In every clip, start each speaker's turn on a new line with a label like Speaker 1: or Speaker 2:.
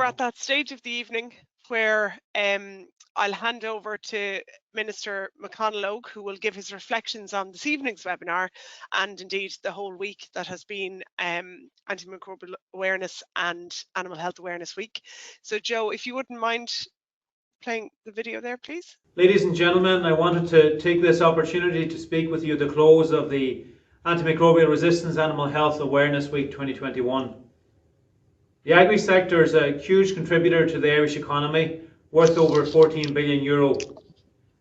Speaker 1: We're at that stage of the evening where I'll hand over to Minister McConalogue, who will give his reflections on this evening's webinar and indeed the whole week that has been Antimicrobial Awareness and Animal Health Awareness Week. So Joe, if you wouldn't mind playing the video there, please.
Speaker 2: Ladies and gentlemen, I wanted to take this opportunity to speak with you at the close of the Antimicrobial Resistance Animal Health Awareness Week 2021. The agri sector is a huge contributor to the Irish economy, worth over €14 billion.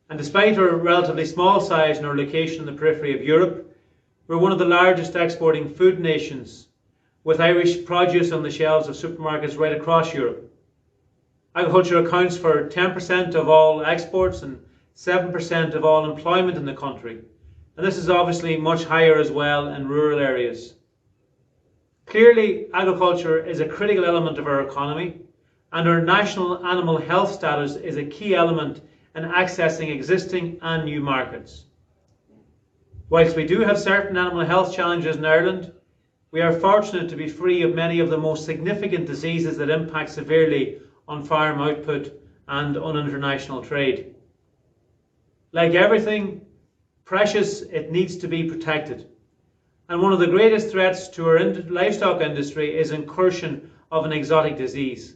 Speaker 2: And despite our relatively small size and our location in the periphery of Europe, we're one of the largest exporting food nations, with Irish produce on the shelves of supermarkets right across Europe. Agriculture accounts for 10% of all exports and 7% of all employment in the country. And this is obviously much higher as well in rural areas. Clearly, agriculture is a critical element of our economy, and our national animal health status is a key element in accessing existing and new markets. Whilst we do have certain animal health challenges in Ireland, we are fortunate to be free of many of the most significant diseases that impact severely on farm output and on international trade. Like everything precious, it needs to be protected. And one of the greatest threats to our livestock industry is incursion of an exotic disease.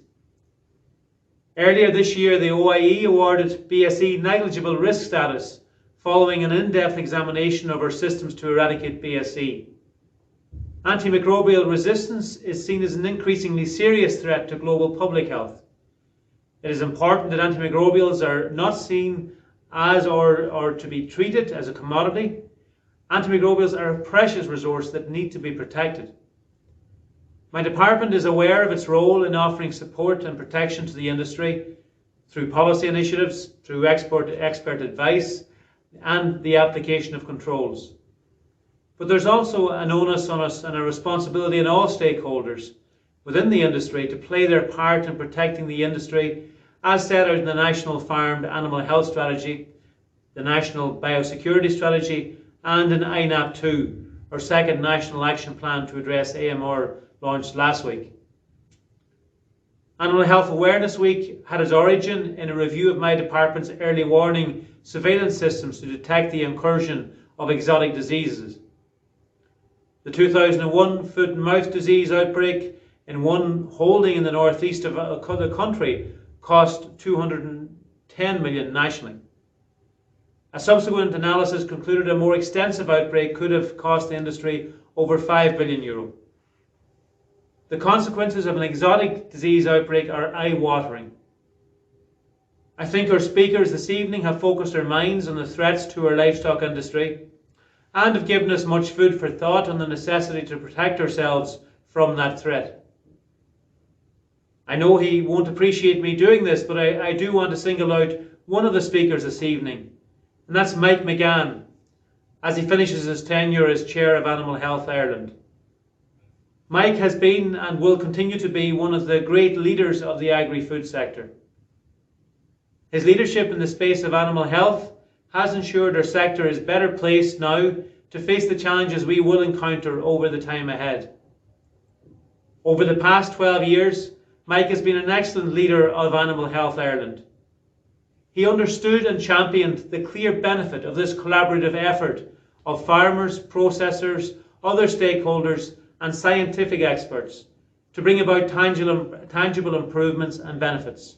Speaker 2: Earlier this year, the OIE awarded BSE negligible risk status following an in-depth examination of our systems to eradicate BSE. Antimicrobial resistance is seen as an increasingly serious threat to global public health. It is important that antimicrobials are not seen as or to be treated as a commodity. Antimicrobials are a precious resource that need to be protected. My department is aware of its role in offering support and protection to the industry through policy initiatives, through expert advice, and the application of controls. But there's also an onus on us and a responsibility on all stakeholders within the industry to play their part in protecting the industry as set out in the National Farmed Animal Health Strategy, the National Biosecurity Strategy, and in INAP2, our second National Action Plan to address AMR, launched last week. Animal Health Awareness Week had its origin in a review of my department's early warning surveillance systems to detect the incursion of exotic diseases. The 2001 foot and mouth disease outbreak in one holding in the northeast of the country cost $210 million nationally. A subsequent analysis concluded a more extensive outbreak could have cost the industry over €5 billion. The consequences of an exotic disease outbreak are eye-watering. I think our speakers this evening have focused our minds on the threats to our livestock industry and have given us much food for thought on the necessity to protect ourselves from that threat. I know he won't appreciate me doing this, but I do want to single out one of the speakers this evening, and that's Mike McGann, as he finishes his tenure as Chair of Animal Health Ireland. Mike has been and will continue to be one of the great leaders of the agri-food sector. His leadership in the space of animal health has ensured our sector is better placed now to face the challenges we will encounter over the time ahead. Over the past 12 years, Mike has been an excellent leader of Animal Health Ireland. He understood and championed the clear benefit of this collaborative effort of farmers, processors, other stakeholders and scientific experts to bring about tangible improvements and benefits.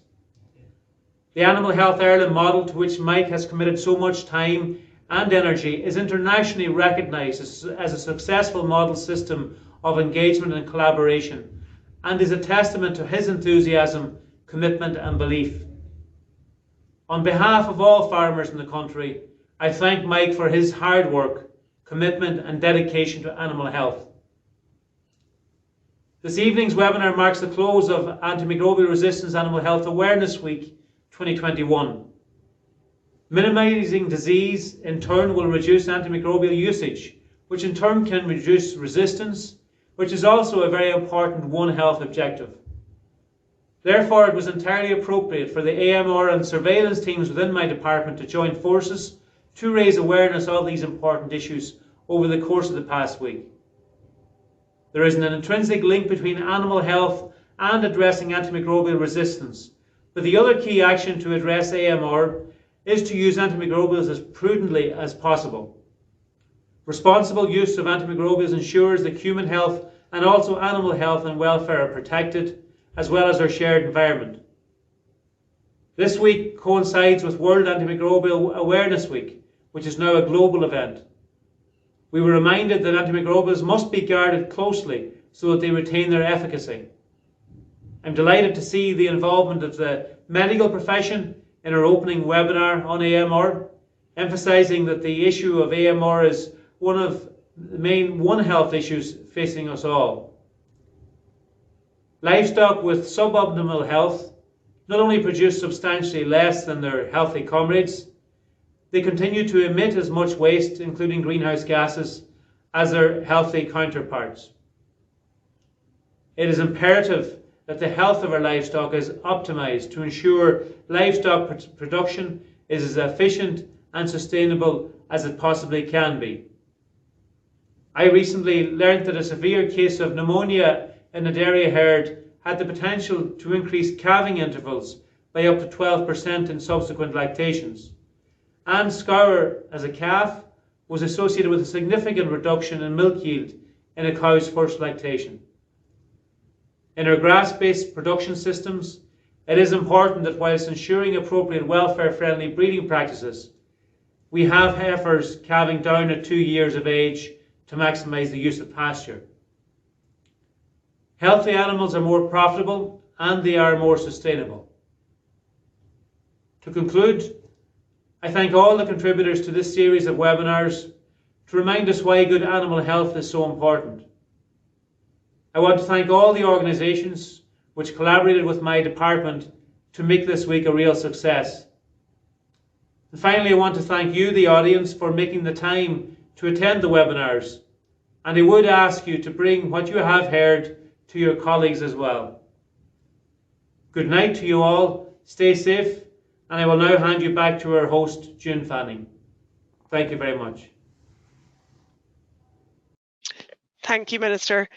Speaker 2: The Animal Health Ireland model, to which Mike has committed so much time and energy, is internationally recognised as a successful model system of engagement and collaboration, and is a testament to his enthusiasm, commitment and belief. On behalf of all farmers in the country, I thank Mike for his hard work, commitment and dedication to animal health. This evening's webinar marks the close of Antimicrobial Resistance Animal Health Awareness Week 2021. Minimising disease in turn will reduce antimicrobial usage, which in turn can reduce resistance, which is also a very important One Health objective. Therefore, it was entirely appropriate for the AMR and surveillance teams within my department to join forces to raise awareness of these important issues over the course of the past week. There is an intrinsic link between animal health and addressing antimicrobial resistance. But the other key action to address AMR is to use antimicrobials as prudently as possible. Responsible use of antimicrobials ensures that human health and also animal health and welfare are protected, as well as our shared environment. This week coincides with World Antimicrobial Awareness Week, which is now a global event. We were reminded that antimicrobials must be guarded closely so that they retain their efficacy. I'm delighted to see the involvement of the medical profession in our opening webinar on AMR, emphasising that the issue of AMR is one of the main One Health issues facing us all. Livestock with suboptimal health not only produce substantially less than their healthy comrades, they continue to emit as much waste, including greenhouse gases, as their healthy counterparts. It is imperative that the health of our livestock is optimised to ensure livestock production is as efficient and sustainable as it possibly can be. I recently learned that a severe case of pneumonia in a dairy herd had the potential to increase calving intervals by up to 12% in subsequent lactations. And scour as a calf was associated with a significant reduction in milk yield in a cow's first lactation. In our grass-based production systems, it is important that whilst ensuring appropriate welfare-friendly breeding practices, we have heifers calving down at 2 years of age to maximise the use of pasture. Healthy animals are more profitable and they are more sustainable. To conclude, I thank all the contributors to this series of webinars to remind us why good animal health is so important. I want to thank all the organisations which collaborated with my department to make this week a real success. And finally, I want to thank you, the audience, for making the time to attend the webinars, and I would ask you to bring what you have heard to your colleagues as well. Good night to you all, stay safe, and I will now hand you back to our host, June Fanning. Thank you very much.
Speaker 1: Thank you, Minister.